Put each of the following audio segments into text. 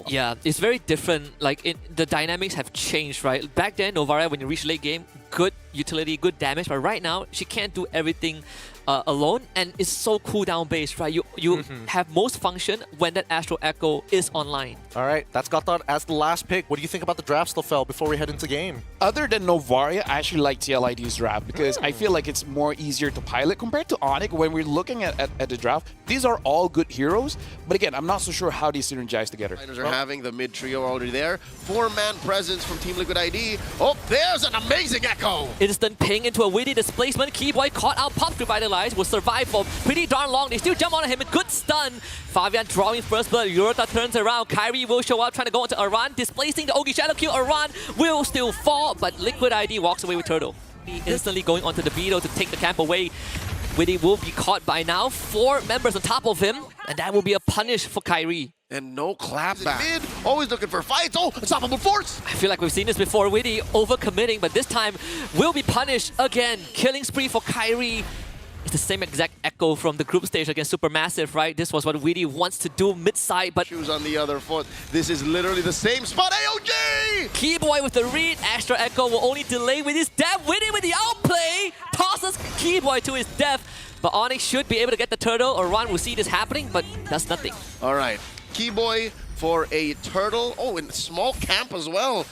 Yeah, it's very different. Like, the dynamics have changed, right? Back then, Novaria, when you reach late game, good utility, good damage, but right now, she can't do everything alone, and it's so cooldown based, right? You have most function when that Astral Echo is online. All right, that's Gothard as the last pick. What do you think about the draft, Stofel, before we head into game? Other than Novaria, I actually like TLID's draft because I feel like it's more easier to pilot compared to ONIC. When we're looking at the draft, these are all good heroes, but again, I'm not so sure how they synergize together. Miners are having the mid trio already there. 4-man presence from Team Liquid ID. Oh, there's an amazing Echo! Instant ping into a witty displacement. Keyboy caught out, popped revitalized, will survive for pretty darn long. They still jump on him, a good stun. Fabian drawing first blood. Yorota turns around. Kyrie will show up, trying to go into Aran, displacing the Ogi Shadow Q. Aran will still fall, but Liquid ID walks away with Turtle. Instantly going onto the Beetle to take the camp away. Witty will be caught by now. 4 members on top of him, and that will be a punish for Kyrie. And no clapback. Mid, always looking for fights. Oh, unstoppable force! I feel like we've seen this before. Witty overcommitting, but this time will be punished again. Killing spree for Kyrie. It's the same exact echo from the group stage against Supermassive, right? This was what Witty wants to do mid-side, but... Shoes on the other foot. This is literally the same spot. AOG! Keyboy with the read. Extra Echo will only delay with his death. Witty with the outplay. Tosses Keyboy to his death. But ONIC should be able to get the turtle, or Ron will see this happening, but that's nothing. All right. Keyboy for a turtle. Oh, and small camp as well.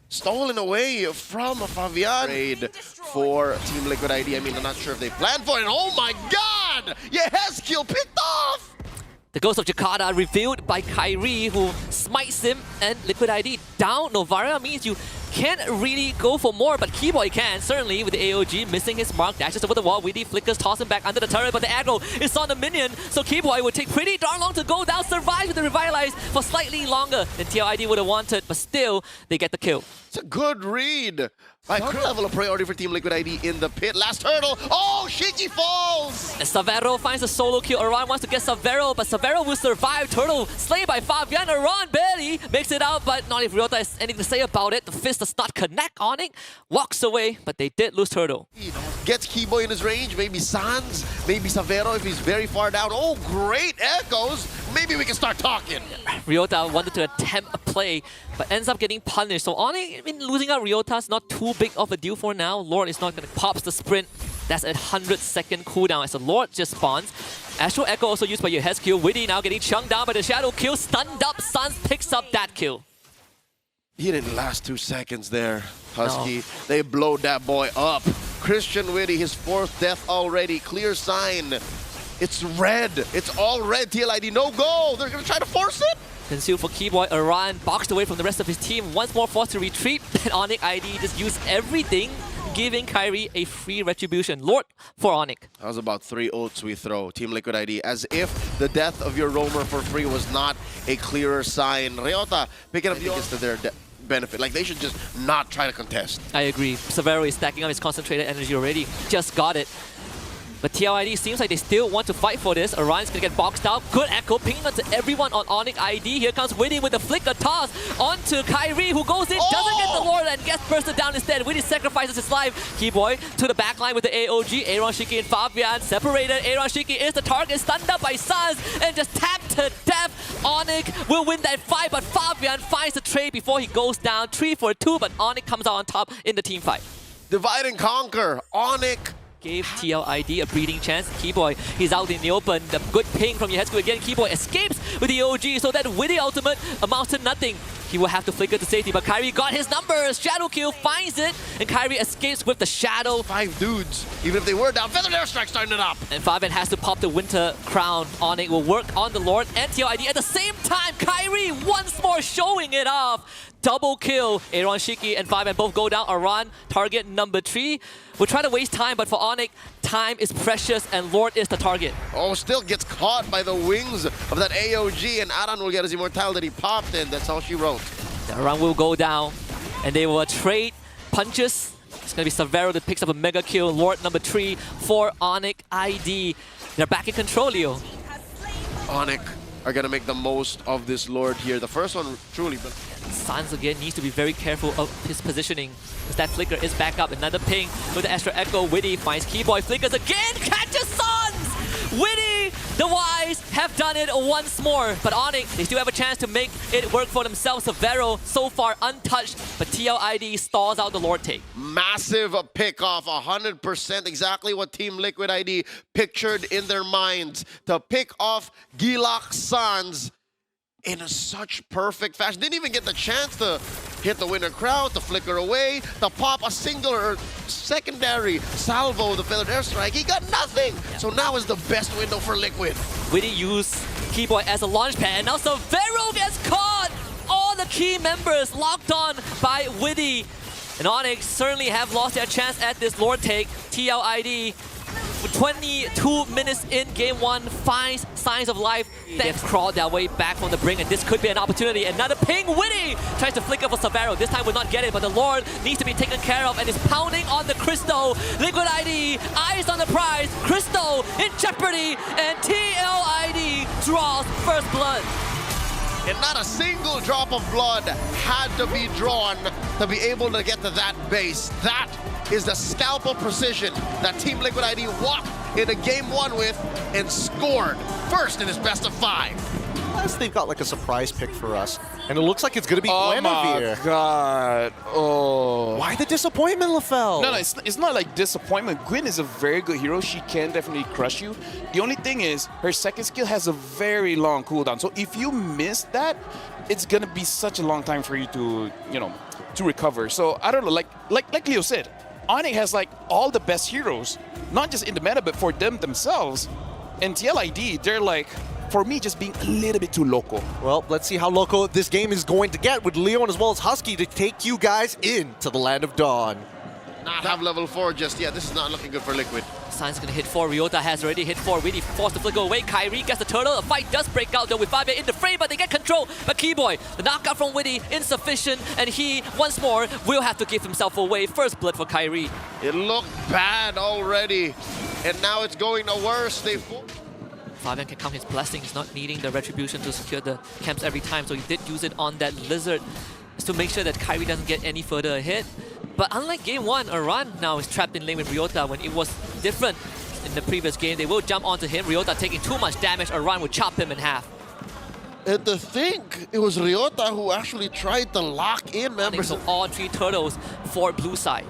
Stolen away from Fabian. Raid for Team Liquid ID. I mean, I'm not sure if they planned for it. Oh my god! Yes, kill picked off! The Ghost of Jakarta revealed by Kyrie, who smites him, and Liquid ID down. Novaria means you can't really go for more, but Keyboy can, certainly, with the AOG missing his mark. Dashes over the wall, Witty flickers, toss him back under the turret, but the aggro is on the minion, so Keyboy would take pretty darn long to go down, survive with the Revitalize for slightly longer than TLID would have wanted, but still, they get the kill. It's a good read. Right, current level of priority for Team Liquid ID in the pit. Last hurdle. Oh, Shiki falls! And Savero finds a solo kill. Aran wants to get Savero, but Savero will survive. Turtle slain by Fabian. Aran barely makes it out, but not if Ryota has anything to say about it. The fist does not connect on it. Walks away, but they did lose Turtle. Gets Keyboy in his range. Maybe Sans, maybe Savero if he's very far down. Oh, great echoes. Maybe we can start talking. Ryota wanted to attempt a play, but ends up getting punished. So ONIC, I mean, losing out Ryota's not too big of a deal for now. Lord is not going to pops the sprint. That's a 100-second cooldown as the Lord just spawns. Astral Echo also used by your Hes Q. Witty now getting chunked down by the Shadow Kill. Stunned up. Sans picks up that kill. He didn't last 2 seconds there, Husky. No. They blowed that boy up. Christian Witty, his 4th death already. Clear sign. It's red. It's all red. TLID, no go. They're going to try to force it. Concealed for Keyboy. Aran boxed away from the rest of his team. Once more forced to retreat. And ONIC ID just used everything, giving Kyrie a free retribution. Lord for ONIC. That was about 3 ults we throw. Team Liquid ID. As if the death of your roamer for free was not a clearer sign. Ryota picking up the ults to their benefit. Like, they should just not try to contest. I agree. Savero is stacking up his concentrated energy already. Just got it. But TLID seems like they still want to fight for this. Orion's gonna get boxed out. Good echo pinging onto everyone on ONIC ID. Here comes Witty with the flicker toss onto Kyrie, who goes in, doesn't get the Lord, and gets bursted down instead. Witty sacrifices his life. Keyboy to the backline with the AOG. Aaron Shiki and Fabian separated. Aaron Shiki is the target, stunned up by Sans, and just tapped to death. ONIC will win that fight, but Fabian finds the trade before he goes down. 3 for 2, but ONIC comes out on top in the team fight. Divide and conquer. ONIC gave TLID a breathing chance. Keyboy, he's out in the open. The good ping from your head again. Keyboy escapes with the OG, so that Witty ultimate amounts to nothing. He will have to flicker to safety, but Kyrie got his numbers. Shadow Kill finds it, and Kyrie escapes with the Shadow. 5 dudes, even if they were down. Feathered Airstrike starting it up. And Fabian has to pop the Winter Crown. ONIC will work on the Lord and TLID at the same time. Kyrie once more showing it off. Double kill. Aaron Shiki and Fabian both go down. Aran, target number 3. We'll try to waste time, but for ONIC, time is precious, and Lord is the target. Oh, still gets caught by the wings of that AOG, and Aran will get his immortality popped, and that's all she wrote. Aran will go down, and they will trade punches. It's going to be Savero that picks up a mega kill. Lord number 3 for ONIC ID. They're back in control, Leo. ONIC are going to make the most of this Lord here. The first one, truly, but Sans again needs to be very careful of his positioning, because that flicker is back up. Another ping with the Astral Echo. Witty finds Keyboy, flickers again, catches Sans! Witty, the Wise have done it once more. But ONIC, they still have a chance to make it work for themselves. Severo, so far untouched, but TLID stalls out the Lord take. Massive pick off, 100% exactly what Team Liquid ID pictured in their minds. To pick off Gilak Sans in such perfect fashion. Didn't even get the chance to hit the winner crowd, to flicker away, to pop a single or secondary salvo, the failed airstrike. He got nothing. Yeah. So now is the best window for Liquid. Witty used Keyboy as a launch pad, and now Severo gets caught! All the key members locked on by Witty. And ONIC certainly have lost their chance at this Lord take. TLID, 22 minutes in game 1, finds signs of life. They've crawled their way back from the brink, and this could be an opportunity. Another ping, Witty tries to flicker for Severo. This time will not get it, but the Lord needs to be taken care of and is pounding on the Crystal. Liquid ID, eyes on the prize. Crystal in jeopardy, and TLID draws first blood. And not a single drop of blood had to be drawn to be able to get to that base. That is the scalpel precision that Team Liquid ID walked into game 1 with and scored first in his best of 5. Unless they've got like a surprise pick for us. And it looks like it's going to be Oh Guinevere. my god. Oh. Why the disappointment, LaFell? No, it's not like disappointment. Gwyn is a very good hero. She can definitely crush you. The only thing is, her second skill has a very long cooldown. So if you miss that, it's going to be such a long time for you to, to recover. So I don't know, like Leo said, ONIC has like all the best heroes, not just in the meta, but for them themselves. And TLID, they're like, for me, just being a little bit too loco. Well, let's see how loco this game is going to get with Leon as well as Husky to take you guys into the Land of Dawn. Not have level 4 just yet. This is not looking good for Liquid. San's gonna hit 4. Ryota has already hit 4. Witty forced to flicker away. Kyrie gets the turtle. A fight does break out though with Fabian in the frame, but they get control. But Keyboy, the knockout from Witty, insufficient, and he, once more, will have to give himself away. First blood for Kyrie. It looked bad already, and now it's going to worse. Fabian can count his blessings, not needing the retribution to secure the camps every time, so he did use it on that lizard to make sure that Kyrie doesn't get any further ahead. But unlike game 1, Aran now is trapped in lane with Ryota when it was different in the previous game. They will jump onto him. Ryota taking too much damage. Aran will chop him in half. And to think it was Ryota who actually tried to lock in members. So all 3 turtles for blue side.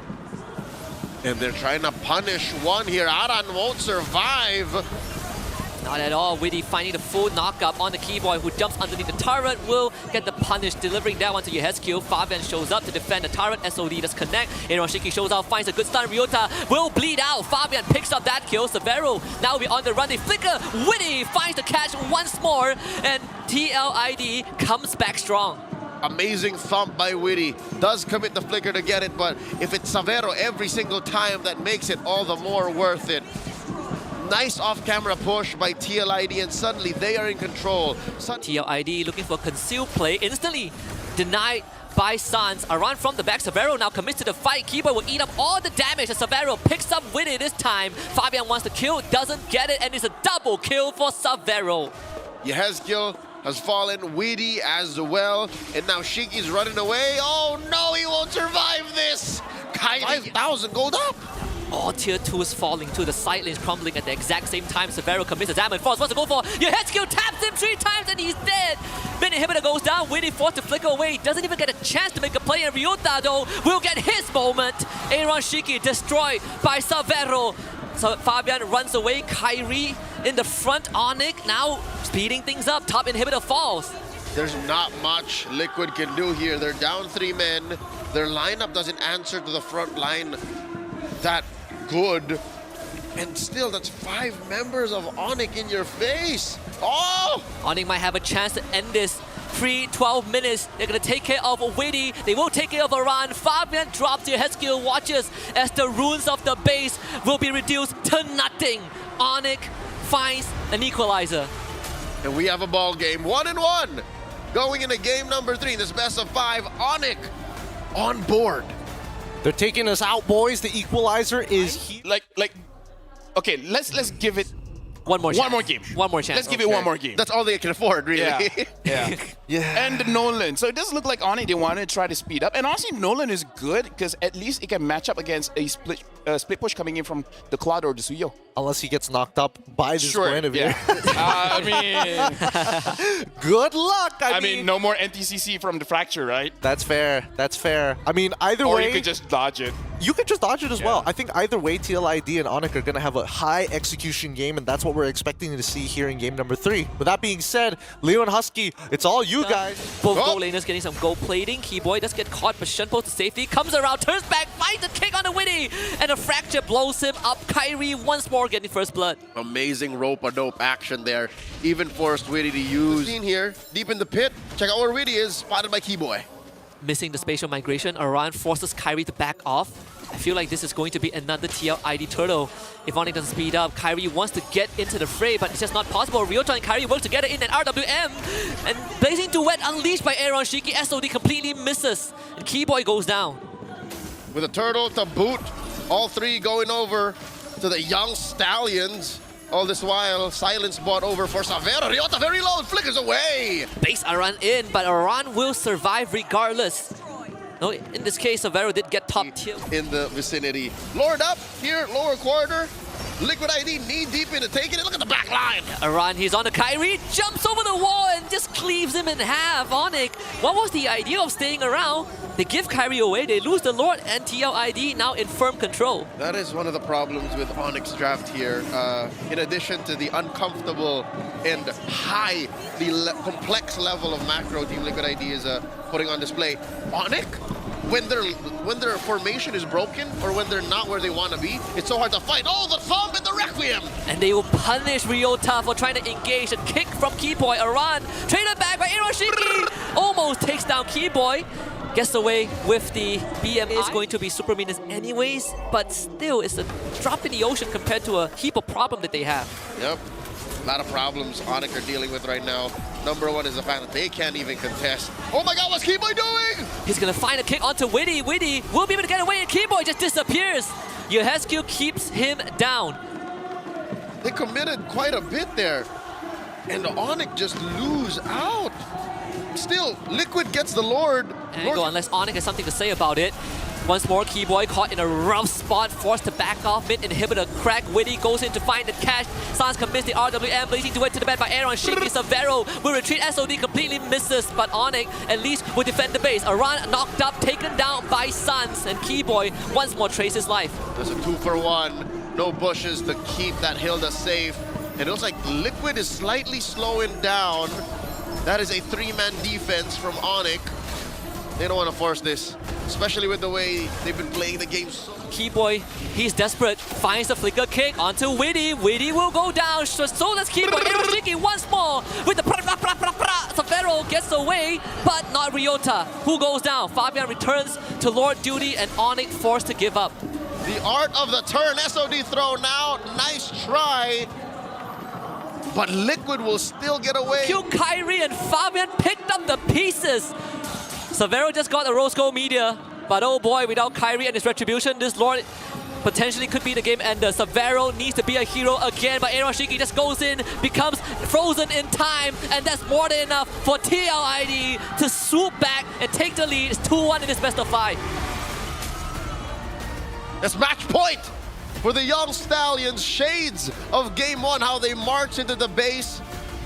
And they're trying to punish one here. Aran won't survive. Not at all. Witty finding the full knockup on the Keyboy, who jumps underneath the turret, will get the punish, delivering that one to Yehezkiel. Fabian shows up to defend the turret. SOD does connect. Hiroshiki shows out, finds a good stun. Ryota will bleed out. Fabian picks up that kill. Severo now will be on the run. They flicker. Witty finds the catch once more, and TLID comes back strong. Amazing thump by Witty. Does commit the flicker to get it, but if it's Severo every single time, that makes it all the more worth it. Nice off-camera push by TLID, and suddenly they are in control. TLID looking for concealed play, instantly denied by Sans. Aran from the back. Severo now commits to the fight. Keyboy will eat up all the damage, and Severo picks up Witty this time. Fabian wants to kill, doesn't get it, and it's a double kill for Severo. Yehezkiel has fallen, Witty as well, and now Shiki's running away. Oh no, he won't survive this! 5,000 gold up! All tier 2s falling to the side lanes, crumbling at the exact same time. Severo commits a diamond force, wants to go for Yehezkiel, taps him 3 times and he's dead. Mid inhibitor goes down, Witty forced to flicker away, doesn't even get a chance to make a play, and Ryota though will get his moment. Aaron Shiki destroyed by Severo. So Fabian runs away, Kyrie in the front, ONIC now speeding things up, top inhibitor falls. There's not much Liquid can do here. They're down 3 men. Their lineup doesn't answer to the front line that good, and still that's 5 members of ONIC in your face. Oh! ONIC might have a chance to end this. Free 12 minutes. They're gonna take care of Witty. They will take care of Aran. Fabian drops Yehezkiel, watches as the runes of the base will be reduced to nothing. ONIC finds an equalizer. And we have a ball game, 1-1. Going into game number 3, this best of 5, ONIC on board. They're taking us out, boys. The equalizer is here. Okay, let's give it One more chance. One more game. One more chance. Let's give it one more game. That's all they can afford, really. Yeah. Yeah. Yeah. And Nolan. So it does look like ONIC, they want to try to speed up. And honestly, Nolan is good because at least it can match up against a split push coming in from the Claude or the Suyo. Unless he gets knocked up by this point of view. Yeah. I mean, Good luck. I mean, no more NTCC from the fracture, right? That's fair. That's fair. I mean, either Or way, you could just dodge it. you could just dodge it as Yeah. well. I think either way, TLID and ONIC are going to have a high execution game, and that's what we're expecting to see here in game number 3. With that being said, Leo and Husky, it's all you guys. Both Oh. gold laners getting some gold plating. Keyboy does get caught, but Shenpo to safety. Comes around, turns back, finds a kick on the Winnie. And a fracture blows him up. Kyrie once more getting first blood. Amazing rope-a-dope action there. Even forced Witty to use. Seen here, deep in the pit. Check out where Witty is, spotted by Keyboy. Missing the spatial migration, Aran forces Kyrie to back off. I feel like this is going to be another TLID turtle. If ONIC doesn't speed up, Kyrie wants to get into the fray, but it's just not possible. Ryota and Kyrie work together in an RWM. And Blazing Duet unleashed by Aaron Shiki. SOD completely misses. And Keyboy goes down. With a turtle to boot, all three going over to the young Stallions. All this while, silence bought over for Savera. Ryota very low, flickers away. Base Aran in, but Aran will survive regardless. No, in this case, Savero did get top tier. In the vicinity. Lord up here, lower quarter. Liquid ID knee deep into taking it. Look at the back line. Aran, he's on the Kyrie, jumps over the wall and just cleaves him in half. ONIC, what was the idea of staying around? They give Kyrie away, they lose the Lord, and TLID now in firm control. That is one of the problems with ONIC's draft here. In addition to the uncomfortable and highly complex level of macro Team Liquid ID is putting on display, ONIC, when their formation is broken or when they're not where they want to be, it's so hard to fight. Oh, the thumb and the Requiem! And they will punish Ryota for trying to engage a kick from Keyboy. Aran, traded back by Hiroshiki, almost takes down Keyboy. Gets away with the BM. Is going to be super meanest anyways, but still, it's a drop in the ocean compared to a heap of problem that they have. Yep. A lot of problems ONIC are dealing with right now. Number one is the fact that they can't even contest. Oh my god, what's Keyboy doing? He's gonna find a kick onto Witty. Witty will be able to get away, and Keyboy just disappears. Yehescu keeps him down. They committed quite a bit there. And ONIC just lose out. Still, Liquid gets the Lord. Angle, unless ONIC has something to say about it. Once more, Keyboy caught in a rough spot, forced to back off. Mid inhibitor crack. Witty goes in to find the cash. Sans commits the RWM, Blazing Duet to the bed by Aaron. Shiki Savero will retreat. SOD completely misses, but ONIC at least will defend the base. Aran knocked up, taken down by Sans, and Keyboy once more traces his life. There's a 2-for-1. No bushes to keep that Hilda safe. And it looks like Liquid is slightly slowing down. That is a 3-man defense from ONIC. They don't want to force this, especially with the way they've been playing the game. Keyboy, he's desperate, finds the flicker kick onto Witty. Witty will go down, so does Keyboy. Hiroshiki once more with the Savero gets away, but not Ryota, who goes down. Fabian returns to Lord duty, and ONIC forced to give up. The art of the turn, SOD throw now, nice try. But Liquid will still get away. Q Kyrie and Fabian picked up the pieces. Savero just got a rose gold media, but oh boy, without Kyrie and his retribution, this Lord potentially could be the game ender. Savero needs to be a hero again, but Hiroshiki just goes in, becomes frozen in time, and that's more than enough for TLID to swoop back and take the lead. It's 2-1 in this best of 5. That's match point for the young Stallions. Shades of game one, how they march into the base,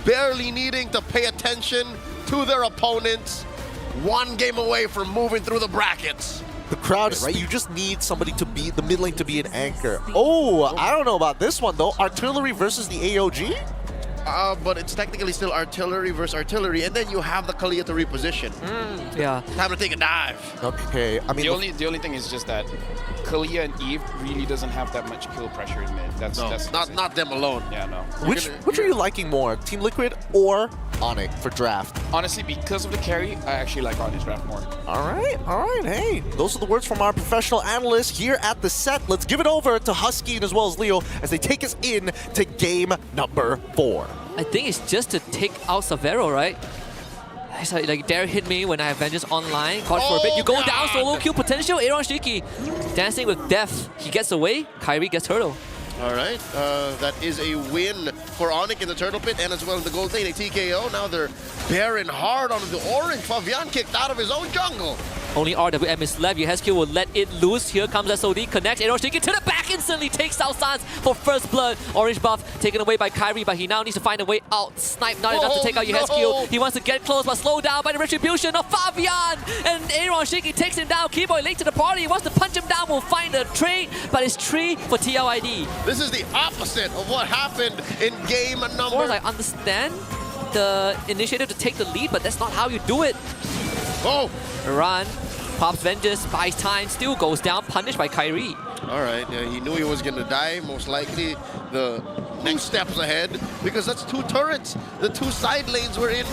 barely needing to pay attention to their opponents. One game away from moving through the brackets. The crowd is right. You just need somebody to be the mid lane to be an anchor. Oh, I don't know about this one though. Artillery versus the AOG? But it's technically still artillery versus artillery, and then you have the Kalia to reposition. Yeah. Time to take a dive. Okay, I mean The only thing is just that Kalia and Eve really doesn't have that much kill pressure in mid. That's Not them alone. Yeah, no. which are you liking more, Team Liquid or ONIC for draft? Honestly, because of the carry, I actually like ONIC's draft more. All right. Hey, those are the words from our professional analyst here at the set. Let's give it over to Husky and as well as Leo as they take us in to game number 4. I think it's just to take out Savero, right? It's like dare hit me when I have Vengeance online. Caught for a bit. You go down, solo kill potential. Aaron Shiki dancing with death. He gets away. Kyrie gets hurdle. All right, that is a win for ONIC in the Turtle Pit and as well in the gold lane, a TKO. Now they're bearing hard on the orange. Fabian kicked out of his own jungle. Only RWM is left. Yehescu will let it loose. Here comes SOD. Connects. Eroshiki to the back instantly. Takes out Sans for first blood. Orange buff taken away by Kyrie, but he now needs to find a way out. Snipe not enough to take out Yehescu. No. He wants to get close, but slowed down by the retribution of Fabian. And Eroshiki takes him down. Keyboy late to the party. He wants to punch him down. Will find a trade, but it's 3 for TLID. This is the opposite of what happened in game Of number. course, I understand the initiative to take the lead, but that's not how you do it. Oh, Run. Pops Vengeance, buys time, still goes down, punished by Kyrie. all right. Yeah, he knew he was going to die. Most likely the next steps ahead because that's 2 turrets. The 2 side lanes were in.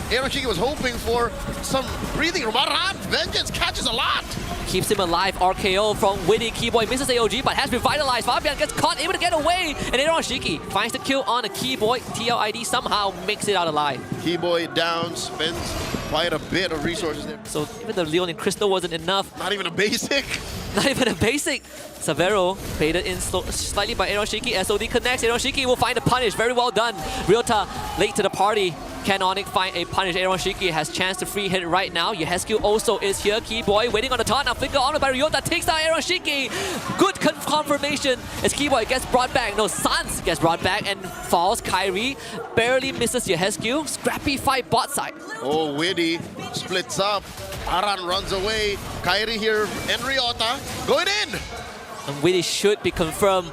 Eroshiki was hoping for some breathing room. Aran, Vengeance catches a lot. Keeps him alive, RKO from Witty. Keyboy misses AOG, but has revitalized. Fabian gets caught, able to get away. And Eroshiki finds the kill on a Keyboy. TLID somehow makes it out alive. Keyboy down, spends quite a bit of resources there. So even the Leon and Crystal wasn't enough. Not even a basic. Not even a basic. Savero baited in slightly by Eroshiki. SOD connects. Eroshiki will find a punish. Very well done. Ryota late to the party. Can ONIC find a punish? Eroshiki has chance to free hit right now. Yehescu also is here. Keyboy waiting on the taunt. Now flicker on by Ryota. Takes down Eroshiki. Good confirmation as Keyboy gets brought back. No, Sans gets brought back and falls. Kyrie barely misses Yehescu. Scrappy fight bot side. Oh, Witty splits up. Aran runs away. Kyrie here and Ryota going in. And Witty should be confirmed.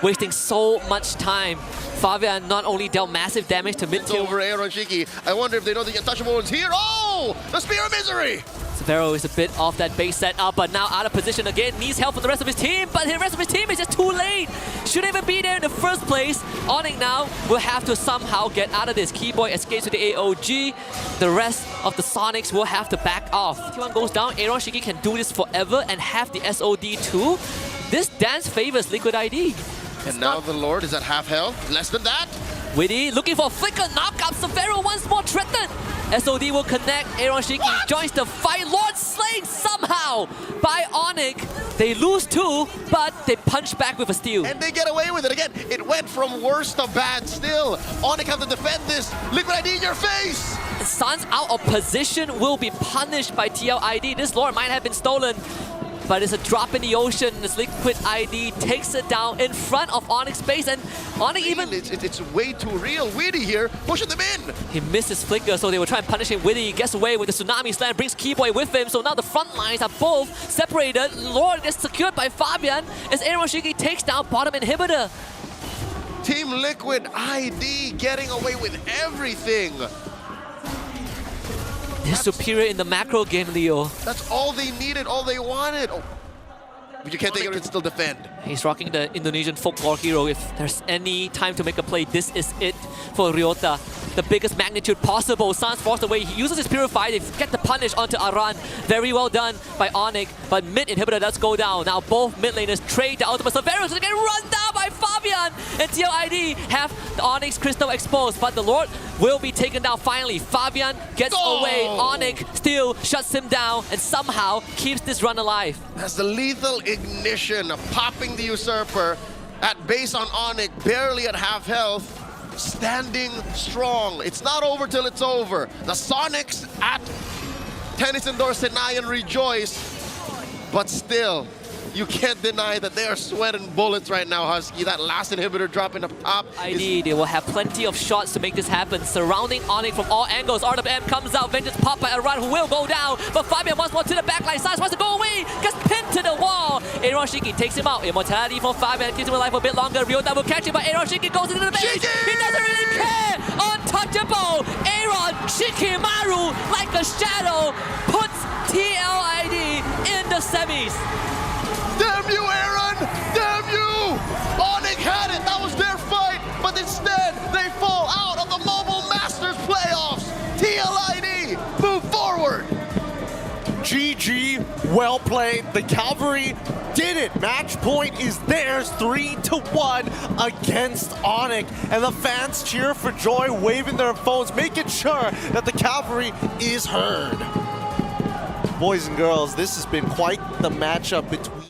Wasting so much time. Fabian not only dealt massive damage to mid It's tier. over Eroshiki. I wonder if they know the untouchable one's here. Oh, the Spear of Misery. Savero is a bit off that base set up, but now out of position again. Needs help from the rest of his team, but the rest of his team is just too late. Shouldn't even be there in the first place. ONIC now will have to somehow get out of this. Keyboy escapes with the AOG. The rest of the Sonics will have to back off. T1 goes down. Eroshiki can do this forever and have the SOD too. This dance favors Liquid ID. And now the Lord is at half health. Less than that. Witty looking for flicker, knock up. Savero once more threatened. SOD will connect. Eroshiki joins the fight. Lord slain somehow by ONIC. They lose 2, but they punch back with a steal. And they get away with it again. It went from worse to bad still. ONIC have to defend this. Liquid ID in your face. Sans out of position will be punished by TLID. This Lord might have been stolen, but it's a drop in the ocean as Liquid ID takes it down in front of ONIC's base, and ONIC even... It's way too real. Witty here, pushing them in. He missed his flicker, so they will try and punish him. Witty gets away with the Tsunami Slam, brings Keyboy with him, so now the front lines are both separated. Lord gets secured by Fabian as Eroshiki takes down bottom inhibitor. Team Liquid ID getting away with everything. They're superior in the macro game, Leo. That's all they needed, all they wanted. Oh. But you can't take it and still defend. He's rocking the Indonesian folklore hero. If there's any time to make a play, this is it for Ryota. The biggest magnitude possible. Sans forced away. He uses his Purify. They get the punish onto Aran. Very well done by ONIC. But mid inhibitor does go down. Now both mid laners trade the ultimate. Severo's gonna get run down by Fabian. And TLID have the ONIC's Crystal exposed. But the Lord will be taken down finally. Fabian gets away. ONIC still shuts him down and somehow keeps this run alive. That's the lethal ignition, popping the Usurper at base on ONIC, barely at half health, standing strong. It's not over till it's over. The Sonics at Tennis Indoor Senai and rejoice, but still, you can't deny that they are sweating bullets right now, Husky. That last inhibitor dropping up top. ID, they will have plenty of shots to make this happen. Surrounding ONIC from all angles. RWM comes out. Vengeance popped by Aran, who will go down. But Fabian once more to the backline. Sans wants to go away. Gets pinned to the wall. Eroshiki takes him out. Immortality from Fabian. Keeps him alive for a bit longer. Ryota will catch him, but Eroshiki goes into the base. He doesn't really care. Untouchable. Aaron Shikimaru, like a shadow, puts TLID in the semis. Damn you, Aaron! Damn you! ONIC had it, that was their fight, but instead they fall out of the Mobile Masters playoffs. TLID, move forward. GG, well played. The Cavalry did it. Match point is theirs, 3-1 against ONIC. And the fans cheer for joy, waving their phones, making sure that the Cavalry is heard. Boys and girls, this has been quite the matchup between